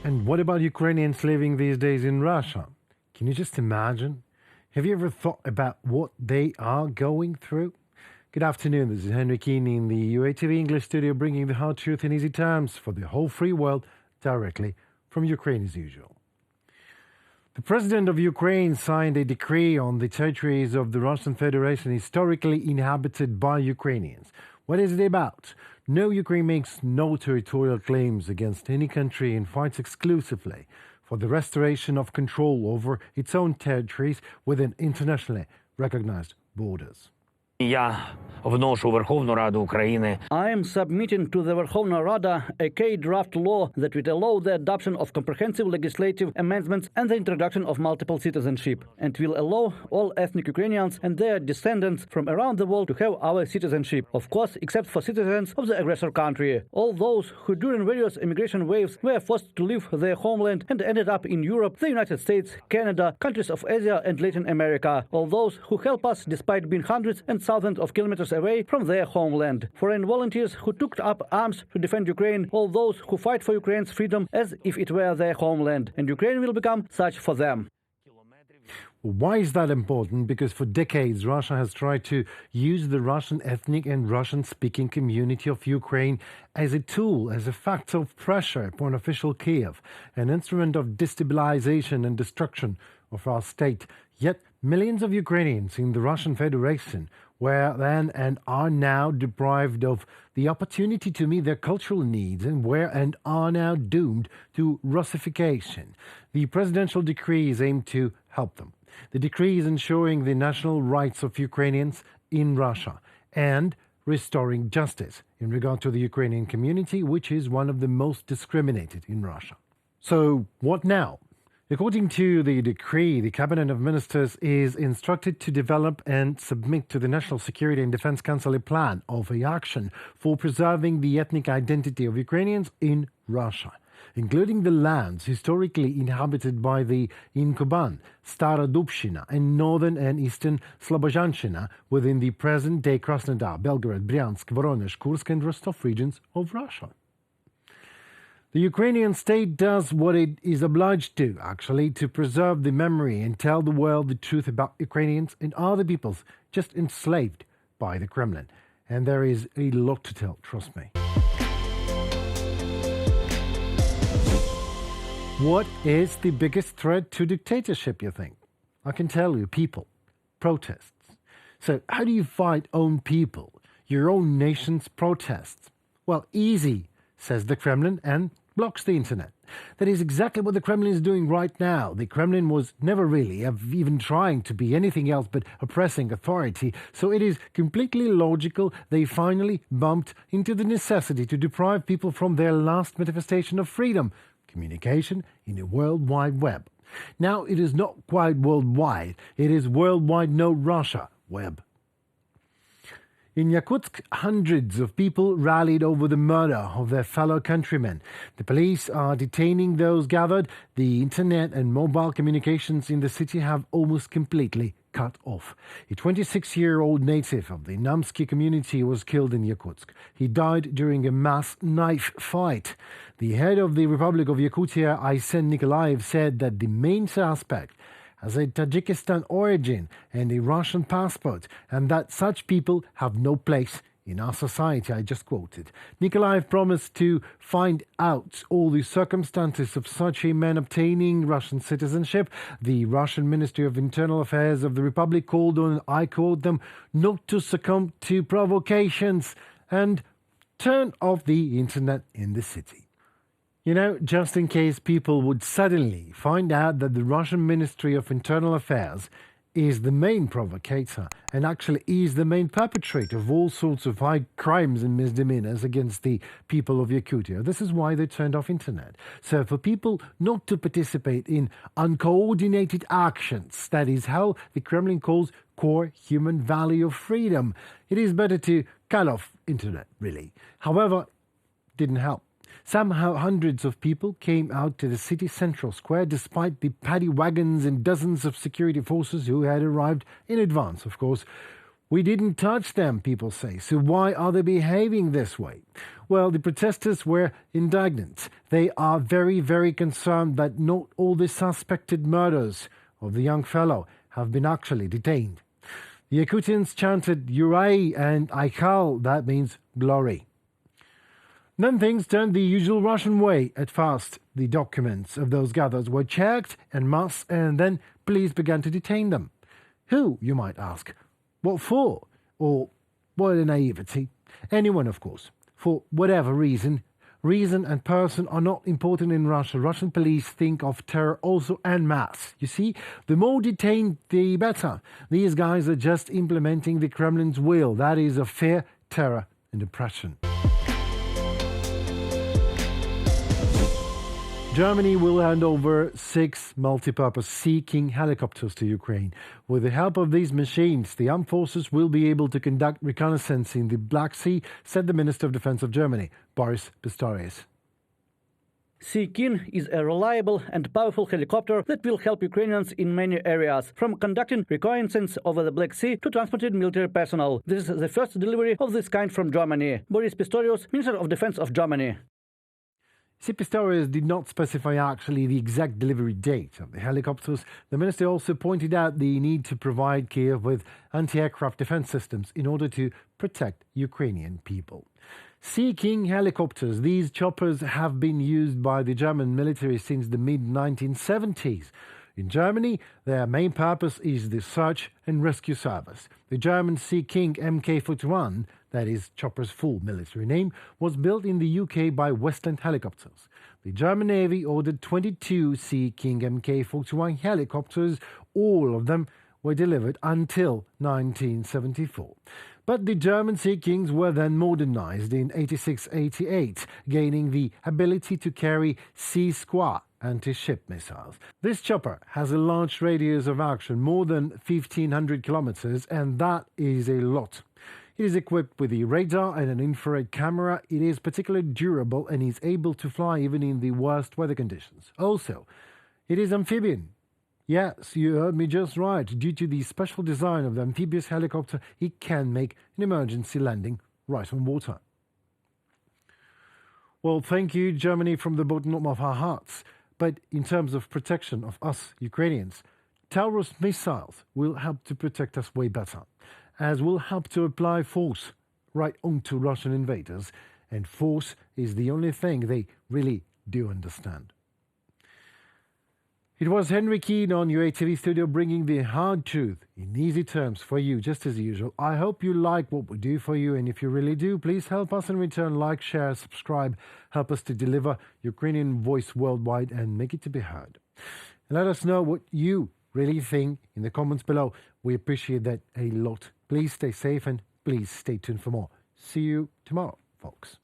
And what about Ukrainians living these days in Russia? Can you just imagine? Have you ever thought about what they are going through? Good afternoon, this is Henry Keane in the UATV English studio, bringing the hard truth in easy terms for the whole free world directly from Ukraine as usual. The president of Ukraine signed a decree on the territories of the Russian Federation historically inhabited by Ukrainians. What is it about? No, Ukraine makes no territorial claims against any country and fights exclusively for the restoration of control over its own territories within internationally recognized borders. Я вношу Верховну Раду України. I am submitting to the Verkhovna Rada a key draft law that would allow the adoption of comprehensive legislative amendments and the introduction of multiple citizenship, and will allow all ethnic Ukrainians and their descendants from around the world to have our citizenship, of course, except for citizens of the aggressor country. All those who during various immigration waves were forced to leave their homeland and ended up in Europe, the United States, Canada, countries of Asia and Latin America. All those who help us despite being hundreds and thousands of kilometers away from their homeland. Foreign volunteers who took up arms to defend Ukraine, all those who fight for Ukraine's freedom as if it were their homeland. And Ukraine will become such for them. Why is that important? Because for decades, Russia has tried to use the Russian ethnic and Russian-speaking community of Ukraine as a tool, as a factor of pressure upon official Kiev, an instrument of destabilization and destruction of our state. Yet millions of Ukrainians in the Russian Federation were then and are now deprived of the opportunity to meet their cultural needs and were and are now doomed to Russification. The presidential decree is aimed to help them. The decree is ensuring the national rights of Ukrainians in Russia and restoring justice in regard to the Ukrainian community, which is one of the most discriminated in Russia. So what now? According to the decree, the Cabinet of Ministers is instructed to develop and submit to the National Security and Defense Council a plan of action for preserving the ethnic identity of Ukrainians in Russia, including the lands historically inhabited by the Inkuban, Starodubshina, and northern and eastern Slobozhanshina within the present-day Krasnodar, Belgorod, Bryansk, Voronezh, Kursk, and Rostov regions of Russia. The Ukrainian state does what it is obliged to, actually, to preserve the memory and tell the world the truth about Ukrainians and other peoples just enslaved by the Kremlin. And there is a lot to tell, trust me. What is the biggest threat to dictatorship, you think? I can tell you, people, protests. So how do you fight own people, your own nation's protests? Well, easy, says the Kremlin, and blocks the internet. That is exactly what the Kremlin is doing right now. The Kremlin was never really even trying to be anything else but oppressing authority, so it is completely logical they finally bumped into the necessity to deprive people from their last manifestation of freedom, communication in a World Wide Web. Now it is not quite worldwide, it is Worldwide No Russia Web. In Yakutsk, hundreds of people rallied over the murder of their fellow countrymen. The police are detaining those gathered. The internet and mobile communications in the city have almost completely cut off. A 26-year-old native of the Namsky community was killed in Yakutsk. He died during a mass knife fight. The head of the Republic of Yakutia, Aysen Nikolaev, said that the main suspect has a Tajikistan origin and a Russian passport, and that such people have no place in our society, I just quoted. Nikolaev promised to find out all the circumstances of such a man obtaining Russian citizenship. The Russian Ministry of Internal Affairs of the Republic called on, I quote them, not to succumb to provocations and turn off the internet in the city. You know, just in case people would suddenly find out that the Russian Ministry of Internal Affairs is the main provocator and actually is the main perpetrator of all sorts of high crimes and misdemeanors against the people of Yakutia. This is why they turned off internet. So for people not to participate in uncoordinated actions, that is how the Kremlin calls core human value of freedom, it is better to cut off internet, really. However, didn't help. Somehow hundreds of people came out to the city central square despite the paddy wagons and dozens of security forces who had arrived in advance, of course. We didn't touch them, people say, so why are they behaving this way? Well, the protesters were indignant. They are very, very concerned that not all the suspected murders of the young fellow have been actually detained. The Yakutians chanted Uray and Aikal, that means glory. Then things turned the usual Russian way. At first, the documents of those gathered were checked en masse, and then police began to detain them. Who, you might ask? What for? Or what a naivety. Anyone, of course. For whatever reason. Reason and person are not important in Russia. Russian police think of terror also en masse. You see, the more detained, the better. These guys are just implementing the Kremlin's will. That is of fear, terror, and oppression. Germany will hand over 6 multi-purpose Sea King helicopters to Ukraine. With the help of these machines, the armed forces will be able to conduct reconnaissance in the Black Sea, said the Minister of Defense of Germany, Boris Pistorius. Sea King is a reliable and powerful helicopter that will help Ukrainians in many areas, from conducting reconnaissance over the Black Sea to transporting military personnel. This is the first delivery of this kind from Germany. Boris Pistorius, Minister of Defense of Germany. Pistorius did not specify actually the exact delivery date of the helicopters. The minister also pointed out the need to provide Kiev with anti-aircraft defense systems in order to protect Ukrainian people. Sea King helicopters, these choppers have been used by the German military since the mid-1970s. In Germany, their main purpose is the search and rescue service. The German Sea King Mk-41, that is Chopper's full military name, was built in the UK by Westland Helicopters. The German Navy ordered 22 Sea King Mk-41 helicopters. All of them were delivered until 1974. But the German Sea Kings were then modernized in 86-88, gaining the ability to carry Sea Squad anti-ship missiles. This chopper has a large radius of action, more than 1,500 kilometers, and that is a lot. It is equipped with a radar and an infrared camera. It is particularly durable and is able to fly even in the worst weather conditions. Also, it is amphibian. Yes, you heard me just right. Due to the special design of the amphibious helicopter, it can make an emergency landing right on water. Well, thank you, Germany, from the bottom of our hearts. But in terms of protection of us Ukrainians, Taurus missiles will help to protect us way better, as will help to apply force right onto Russian invaders, and force is the only thing they really do understand. It was Henry Keane on UATV Studio bringing the hard truth in easy terms for you, just as usual. I hope you like what we do for you, and if you really do, please help us in return. Like, share, subscribe. Help us to deliver Ukrainian voice worldwide and make it to be heard. And let us know what you really think in the comments below. We appreciate that a lot. Please stay safe and please stay tuned for more. See you tomorrow, folks.